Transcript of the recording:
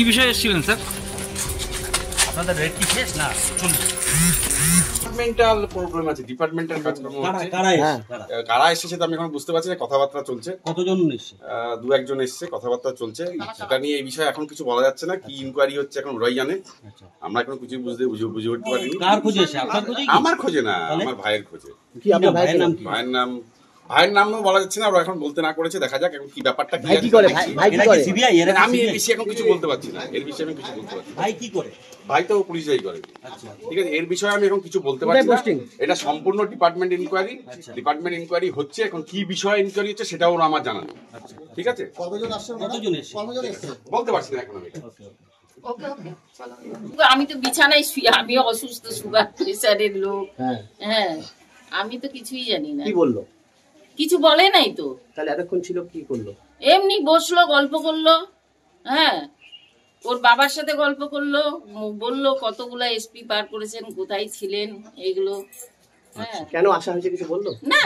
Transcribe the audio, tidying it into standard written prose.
বিষয়ে এসেছিলেন স্যার? আপনাদের রেট কি শেষ না চলছে? ডিপার্টমেন্টাল প্রবলেম আছে, ডিপার্টমেন্টাল কাজকর্ম হচ্ছে। কারা এসেছে তো আমি এখন বুঝতে পারছি না, কথাবার্তা চলছে। কতজন এসেছে? দু একজন এসেছে, কথাবার্তা চলছে। সেটা নিয়ে এই বিষয়ে এখন কিছু বলা যাচ্ছে না, কি ইনকোয়ারি হচ্ছে এখন ওরাই জানে। আমরা এখন কিছু বুঝে উঠতে পারিনি। কার খোঁজে এসে? আপনার খোঁজে? আমার খোঁজে না, আমার ভাইয়ের খোঁজে। কি আপনার ভাইয়ের নাম কি? ভাইয়ের নামও বলা যাচ্ছে না, ওরা এখন বলতে না করেছে। দেখা যাক এখন কি ব্যাপারটা কি আছে। সিবিআই এর আমি এই বিষয়ে এখন কিছু বলতে পারছি না, এর বিষয়ে আমি কিছু বলতে পারছি না। ভাই কি করে? ভাই তো পুলিশই করে। আচ্ছা, ঠিক আছে, এর বিষয়ে আমি এখন কিছু বলতে পারছি না। এটা সম্পূর্ণ ডিপার্টমেন্ট ইনকোয়ারি। ডিপার্টমেন্ট ইনকোয়ারি হচ্ছে, এখন কি বিষয়ে ইনকোয়ারি হচ্ছে সেটাও ওরা আমার জানা নেই। ঠিক আছে, কতজন এসেছে? বলতে পারছি না এখন আমি। আমি তো বিছানায় শুই, আমি অসুস্থ, সুগার প্রেসারের লোক। হ্যাঁ, আমি তো কিছুই জানি না। কি বললো? কিছু বলে নাই তো। তাহলে এতক্ষণ ছিল কি করলো? এমনি বসলো, গল্প করলো। হ্যাঁ, ওর বাবার সাথে গল্প করলো, বললো কতগুলা এসপি পার করেছেন, কোথায় ছিলেন, এইগুলো। হ্যাঁ, কেন আসা হয়েছে কিছু বললো না।